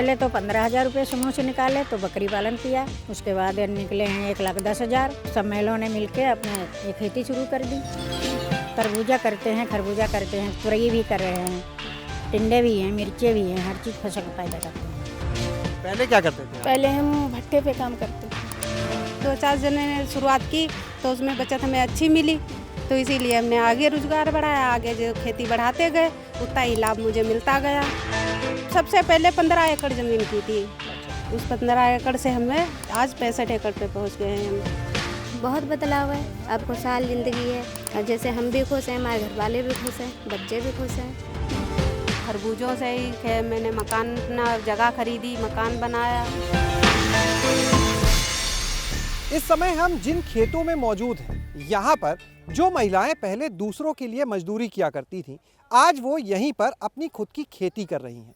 पहले तो 15,000 रुपये समूह से निकाले तो बकरी पालन किया। उसके बाद निकले हैं 1,10,000। सब महिलाओं ने मिलके अपने ये खेती शुरू कर दी। तरबूजा करते हैं, खरबूजा करते हैं, तुरई भी कर रहे हैं, टिंडे भी हैं, मिर्चे भी हैं, हर चीज़ फसल पैदा करते हैं। पहले क्या करते थे? पहले हम भट्टे पे काम करते थे। 2-4 जने ने शुरुआत की तो उसमें बचत हमें अच्छी मिली, तो इसीलिए हमने आगे रोजगार बढ़ाया। आगे जो खेती बढ़ाते गए उतना ही लाभ मुझे मिलता गया। सबसे पहले 15 एकड़ ज़मीन की थी। उस 15 एकड़ से हमें आज 65 एकड़ पे पहुंच गए हैं हम। बहुत बदलाव है, अब खुशहाल ज़िंदगी है। और जैसे हम भी खुश हैं, हमारे घर वाले भी खुश हैं, बच्चे भी खुश हैं। खरबूजों से ही मैंने मकान, अपना जगह खरीदी, मकान बनाया। इस समय हम जिन खेतों में मौजूद हैं, यहाँ पर जो महिलाएं पहले दूसरों के लिए मजदूरी किया करती थीं, आज वो यहीं पर अपनी खुद की खेती कर रही हैं।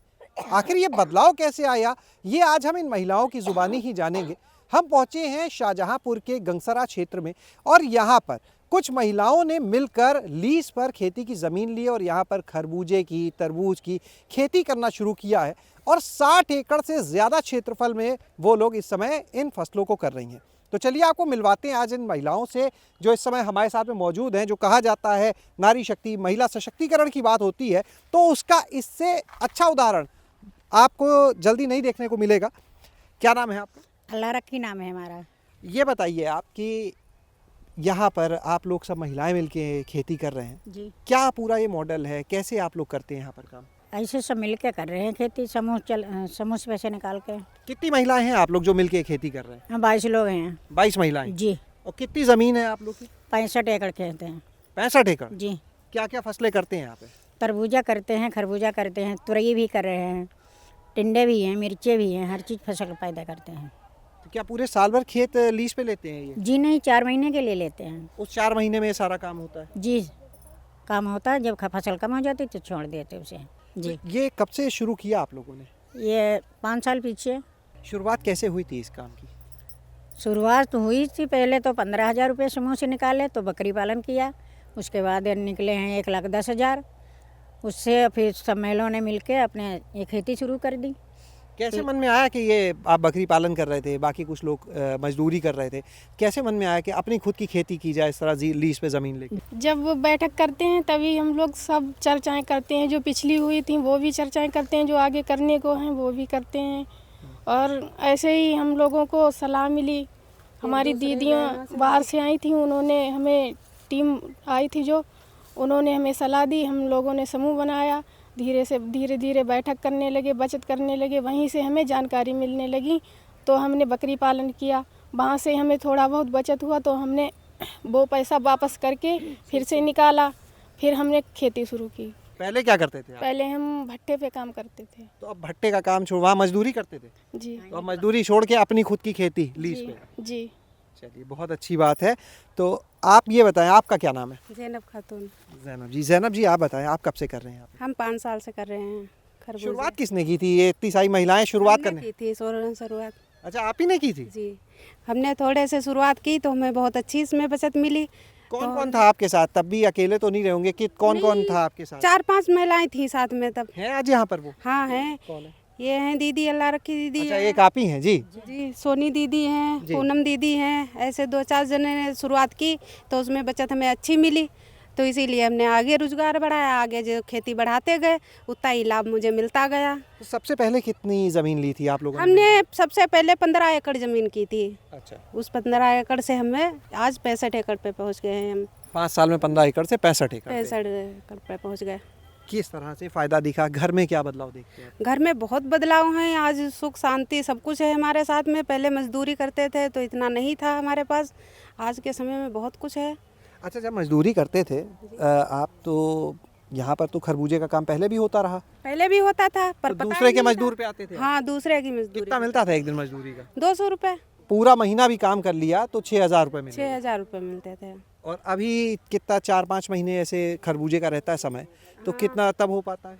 आखिर ये बदलाव कैसे आया, ये आज हम इन महिलाओं की जुबानी ही जानेंगे। हम पहुँचे हैं शाहजहांपुर के गंगसरा क्षेत्र में और यहाँ पर कुछ महिलाओं ने मिलकर लीज पर खेती की ज़मीन ली और यहाँ पर खरबूजे की, तरबूज की खेती करना शुरू किया है और 60 एकड़ से ज़्यादा क्षेत्रफल में वो लोग इस समय इन फसलों को कर रही हैं। तो चलिए आपको मिलवाते हैं आज इन महिलाओं से जो इस समय हमारे साथ में मौजूद हैं। जो कहा जाता है नारी शक्ति, महिला सशक्तिकरण की बात होती है, तो उसका इससे अच्छा उदाहरण आपको जल्दी नहीं देखने को मिलेगा। क्या नाम है आपका? अल्लाह रखी नाम है हमारा। ये बताइए आप कि यहाँ पर आप लोग सब महिलाएं मिलके खेती कर रहे हैं जी। क्या पूरा ये मॉडल है, कैसे आप लोग करते हैं यहाँ पर काम? ऐसे सब मिल के कर रहे हैं खेती, समूह से पैसे निकाल के। कितनी महिलाएं हैं आप लोग जो मिलके खेती कर रहे हैं? हम 22 लोग हैं 22 महिलाएं जी। और कितनी ज़मीन है आप लोग की? 65 एकड़ खेत हैं 65 एकड़। जी। क्या क्या फसलें करते हैं यहाँ पे? तरबूजा करते हैं, खरबूजा करते हैं, तुरई भी कर रहे हैं, टिंडे भी हैं, मिर्चे भी हैं, हर चीज़ फसल पैदा करते हैं। तो क्या पूरे साल भर खेत लीज पे लेते हैं ये? जी नहीं, 4 महीने के लिए लेते हैं। उस 4 महीने में ये सारा काम होता है? जी, काम होता है। जब फसल कम हो जाती तो छोड़ देते उसे जी। तो ये कब से शुरू किया आप लोगों ने? ये 5 साल पीछे। शुरुआत कैसे हुई थी इस काम की? शुरुआत हुई थी पहले तो 15,000 रुपये समूह से निकाले तो बकरी पालन किया। उसके बाद निकले हैं 1,10,000। उससे फिर सब महिलाओं ने मिलके अपने ये खेती शुरू कर दी। कैसे मन में आया कि ये आप बकरी पालन कर रहे थे, बाकी कुछ लोग मजदूरी कर रहे थे, कैसे मन में आया कि अपनी खुद की खेती की जाए इस तरह लीज पे ज़मीन लेके? जब वो बैठक करते हैं तभी हम लोग सब चर्चाएं करते हैं। जो पिछली हुई थी वो भी चर्चाएं करते हैं, जो आगे करने को हैं वो भी करते हैं। और ऐसे ही हम लोगों को सलाह मिली। हमारी दीदियाँ बाहर से आई थी, उन्होंने हमें टीम आई थी जो, उन्होंने हमें सलाह दी। हम लोगों ने समूह बनाया, धीरे धीरे बैठक करने लगे, बचत करने लगे। वहीं से हमें जानकारी मिलने लगी तो हमने बकरी पालन किया। वहाँ से हमें थोड़ा बहुत बचत हुआ तो हमने वो पैसा वापस करके फिर से निकाला, फिर हमने खेती शुरू की। पहले क्या करते थे आप? पहले हम भट्टे पे काम करते थे। तो अब भट्टे का काम छोड़, वहाँ मजदूरी करते थे? जी तो अब मजदूरी छोड़ के अपनी खुद की खेती लीज पे? जी। चलिए, बहुत अच्छी बात है। तो आप ये बताएं, आपका क्या नाम है? ज़ैनब खातून। ज़ैनब जी। ज़ैनब जी, आप बताएं आप कब से कर रहे हैं? आप हम 5 साल से कर रहे हैं खरबूजे। शुरुआत किसने की थी? ये इतनी सारी महिलाएं शुरुआत करने? की थी शुरुआत। अच्छा, आप ही ने की थी? जी, हमने थोड़े से शुरुआत की तो हमें बहुत अच्छी इसमें बचत मिली। कौन कौन था आपके साथ? तब भी अकेले तो नहीं रहे होंगे कि कौन कौन था आपके साथ? 4-5 महिलाएं थी साथ में तब। हैं आज यहाँ पर वो? हाँ हैं। कौन है? ये हैं दीदी, अल्लाह रखी दीदी। अच्छा, है। एक आप ही हैं जी? जी, सोनी दीदी हैं, जी। पूनम दीदी हैं। ऐसे 2-4 जने ने शुरुआत की तो उसमें बचत हमें अच्छी मिली, तो इसीलिए हमने आगे रोजगार बढ़ाया। आगे जो खेती बढ़ाते गए उतना ही लाभ मुझे मिलता गया। तो सबसे पहले कितनी ज़मीन ली थी आप लोगों ने? हमने सबसे पहले 15 एकड़ ज़मीन की थी। अच्छा। उस 15 एकड़ से हमें आज 65 एकड़ पे पहुंच गए हैं हम। 5 साल में 15 एकड़ से 65 एकड़ पे। 65 एकड़ पे पहुंच गए। किस तरह से फ़ायदा दिखा? घर में क्या बदलाव देखते हैं? घर में बहुत बदलाव हैं। आज सुख शांति सब कुछ है हमारे साथ में। पहले मजदूरी करते थे तो इतना नहीं था हमारे पास, आज के समय में बहुत कुछ है। अच्छा, जब मजदूरी करते थे आप तो यहाँ पर तो खरबूजे का काम पहले भी होता रहा? पहले भी होता था पर तो पता दूसरे ही के नहीं मजदूर था। पे आते थे? हाँ, दूसरे की मजदूरी। कितना मिलता था एक दिन मजदूरी का? 200 रुपये। पूरा महीना भी काम कर लिया तो 6,000 रुपये मिले? 6,000 रुपये मिलते थे। और अभी कितना 4-5 महीने ऐसे खरबूजे का रहता है समय, तो कितना तब हो पाता है?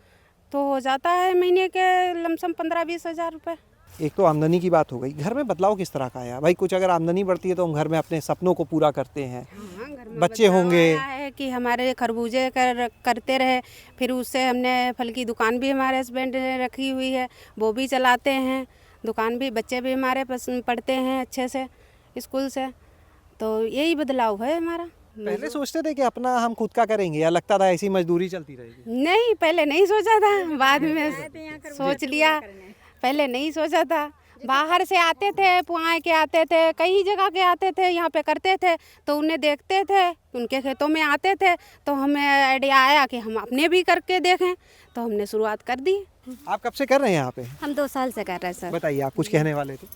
तो हो जाता है महीने के लमसम 15-20 हज़ार रुपये। एक तो आमदनी की बात हो गई, घर में बदलाव किस तरह का आया भाई? कुछ अगर आमदनी बढ़ती है तो हम घर में अपने सपनों को पूरा करते हैं, बच्चे होंगे। है कि हमारे खरबूजे करते रहे, फिर उससे हमने फल की दुकान भी हमारे हस्बैंड ने रखी हुई है, वो भी चलाते हैं, दुकान भी, बच्चे भी हमारे पढ़ते हैं अच्छे से स्कूल से, तो यही बदलाव है हमारा। पहले सोचते थे कि अपना हम खुद का करेंगे या लगता था ऐसी मजदूरी चलती रहेगी? नहीं, पहले नहीं सोचा था, बाद में सोच लिया, पहले नहीं सोचा था। बाहर से आते थे, पुआए के आते थे, कई जगह के आते थे, यहाँ पे करते थे, तो उन्हें देखते थे, उनके खेतों में आते थे, तो हमें आइडिया आया कि हम अपने भी करके देखें, तो हमने शुरुआत कर दी। आप कब से कर रहे हैं यहाँ पे? हम 2 साल से कर रहे हैं सर। बताइए, आप कुछ कहने वाले थे?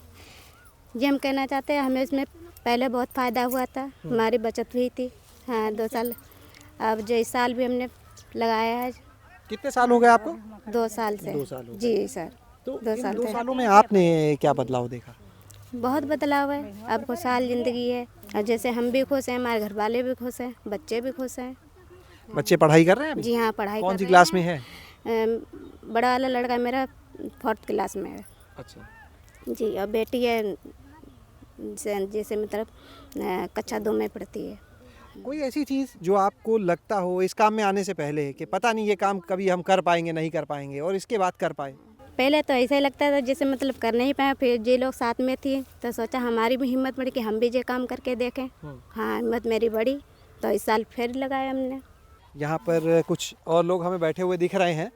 जी, हम कहना चाहते हैं, हमें इसमें पहले बहुत फ़ायदा हुआ था, हमारी बचत हुई थी। हाँ, 2 साल, अब जो इस साल भी हमने लगाया है। कितने साल हो गए आपको? 2 साल से। 2 साल हो गए। जी सर, तो 2 इन साल 2 से। सालों में आपने क्या बदलाव देखा? बहुत बदलाव है, अब खुशहाल ज़िंदगी है, और जैसे हम भी खुश हैं, हमारे घर वाले भी खुश हैं, बच्चे भी खुश हैं। बच्चे पढ़ाई कर रहे हैं अभी? जी हाँ, पढ़ाई कौन कर सी रहे क्लास में है? हैं। बड़ा वाला लड़का मेरा 4th क्लास में है। अच्छा। जी, और बेटी है जैसे मतलब कक्षा 2 में पढ़ती है। कोई ऐसी चीज़ जो आपको लगता हो इस काम में आने से पहले कि पता नहीं ये काम कभी हम कर पाएंगे नहीं कर पाएंगे, और इसके बाद कर पाए? पहले तो ऐसा ही लगता था जैसे मतलब कर नहीं पाए, फिर जे लोग साथ में थी तो सोचा हमारी भी हिम्मत बढ़ी कि हम भी ये काम करके देखें। हाँ, हिम्मत मेरी बढ़ी, तो इस साल फिर लगाया हमने। यहाँ पर कुछ और लोग हमें बैठे हुए दिख रहे हैं,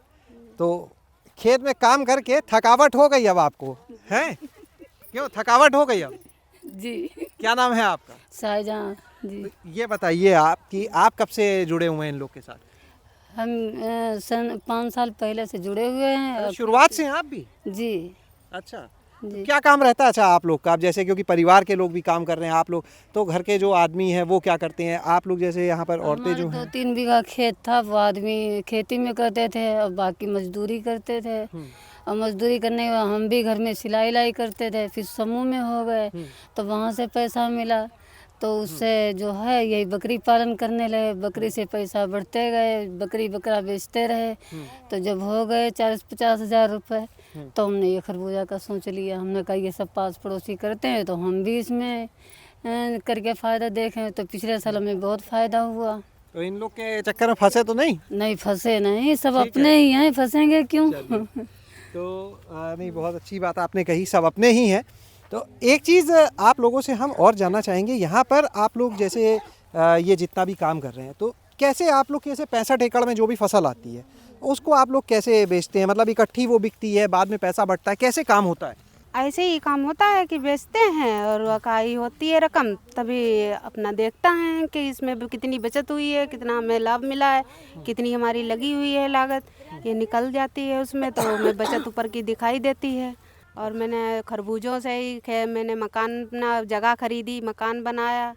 तो खेत में काम करके थकावट हो गई अब आपको, हैं? क्यों थकावट हो गई अब? जी। क्या नाम है आपका? शाहजहां जी। ये बताइए आप कि आप कब से जुड़े हुए हैं इन लोग के साथ? हम सन 5 साल पहले से जुड़े हुए हैं। अब शुरुआत से हैं आप भी? जी अच्छा। जी। क्या काम रहता है अच्छा आप लोग का? आप जैसे क्योंकि परिवार के लोग भी काम कर रहे हैं, आप लोग तो घर के जो आदमी हैं वो क्या करते हैं? आप लोग जैसे यहाँ पर औरतें जो हैं? 2-3 बीघा खेत था, वो आदमी खेती में करते थे और बाकी मजदूरी करते थे। और मजदूरी करने के बाद हम भी घर में सिलाई लाई करते थे, फिर समूह में हो गए तो वहाँ से पैसा मिला, तो उससे जो है यही बकरी पालन करने लगे, बकरी से पैसा बढ़ते गए, बकरी बकरा बेचते रहे, तो जब हो गए 40-50 हज़ार रुपये तो हमने ये खरबूजा का सोच लिया। हमने कहा ये सब पास पड़ोसी करते हैं तो हम भी इसमें करके फ़ायदा देखें, तो पिछले साल हमें बहुत फ़ायदा हुआ। तो इन लोग के चक्कर में फंसे तो नहीं? नहीं फंसे नहीं, सब अपने ही हैं, फंसेंगे क्यों? तो नहीं, बहुत अच्छी बात आपने कही, सब अपने ही हैं। तो एक चीज़ आप लोगों से हम और जानना चाहेंगे, यहाँ पर आप लोग जैसे ये जितना भी काम कर रहे हैं, तो कैसे आप लोग कैसे 65 एकड़ में जो भी फसल आती है उसको आप लोग कैसे बेचते हैं? मतलब इकट्ठी वो बिकती है, बाद में पैसा बढ़ता है, कैसे काम होता है? ऐसे ही काम होता है कि बेचते हैं और वकाई होती है रकम, तभी अपना देखता है कि इसमें कितनी बचत हुई है, कितना हमें लाभ मिला है, कितनी हमारी लगी हुई है लागत, ये निकल जाती है उसमें, तो हमें बचत ऊपर की दिखाई देती है। और मैंने खरबूजों से ही मैंने मकान अपना जगह खरीदी, मकान बनाया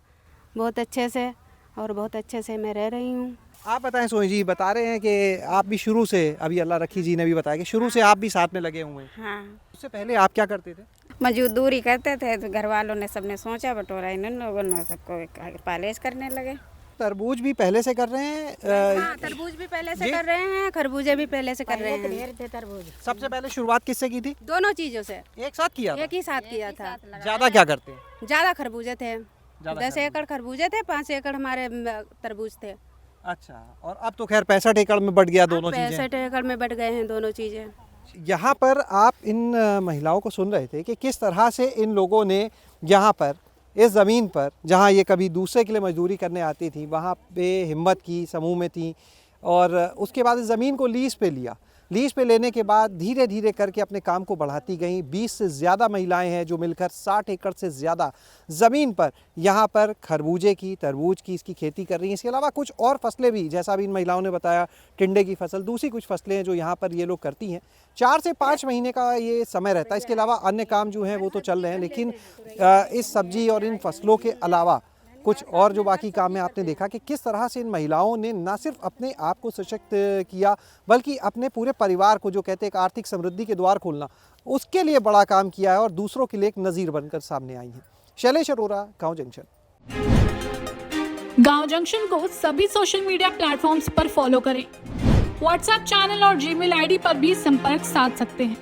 बहुत अच्छे से, और बहुत अच्छे से मैं रह रही हूँ। आप बताएं सोनी जी, बता रहे हैं कि आप भी शुरू से, अभी अल्लाह रखी जी ने भी बताया कि शुरू से आप भी साथ में लगे हुए हैं। हाँ, उससे पहले आप क्या करते थे? मजदूरी करते थे, तो घर वालों ने सबने सोचा बटोरा, इन लोगों ने सबको पालेज करने लगे। तरबूज भी पहले से कर रहे हैं? हाँ, तरबूज भी पहले से कर रहे हैं, खरबूजे भी पहले से कर रहे हैं। ढेर थे तरबूज। सबसे पहले शुरुआत किससे की थी? दोनों चीज़ों से एक साथ किया था? एक ही साथ किया था। ज़्यादा क्या करते हैं? ज़्यादा खरबूजे थे, 10 एकड़ खरबूजे थे, 5 एकड़ हमारे तरबूज थे। अच्छा, और अब तो खैर 65 एकड़ में बढ़ गया दोनों चीज़ें। 65 एकड़ में बढ़ गए हैं दोनों चीज़ें। यहाँ पर आप इन महिलाओं को सुन रहे थे कि किस तरह से इन लोगों ने यहाँ पर इस ज़मीन पर, जहाँ ये कभी दूसरे के लिए मजदूरी करने आती थी, वहाँ पे हिम्मत की, समूह में थी, और उसके बाद इस ज़मीन को लीज़ पे लिया। लीज़ पे लेने के बाद धीरे धीरे करके अपने काम को बढ़ाती गई। 20 से ज़्यादा महिलाएं हैं जो मिलकर 60 एकड़ से ज़्यादा ज़मीन पर यहाँ पर खरबूजे की, तरबूज की, इसकी खेती कर रही हैं। इसके अलावा कुछ और फसलें भी, जैसा भी इन महिलाओं ने बताया, टिंडे की फसल, दूसरी कुछ फसलें हैं जो यहाँ पर ये लोग करती हैं। 4 से 5 महीने का ये समय रहता है। इसके अलावा अन्य काम जो हैं वो तो चल रहे हैं, लेकिन इस सब्जी और इन फसलों के अलावा कुछ और जो बाकी काम है, आपने देखा कि किस तरह से इन महिलाओं ने न सिर्फ अपने आप को सशक्त किया, बल्कि अपने पूरे परिवार को, जो कहते हैं एक आर्थिक समृद्धि के द्वार खोलना, उसके लिए बड़ा काम किया है और दूसरों के लिए एक नज़ीर बनकर सामने आई हैं। शैलेश अरोरा, गाँव जंक्शन। गाँव जंक्शन को सभी सोशल मीडिया प्लेटफॉर्म्स पर फॉलो करें। व्हाट्सएप चैनल और जीमेल आईडी पर भी संपर्क साध सकते हैं।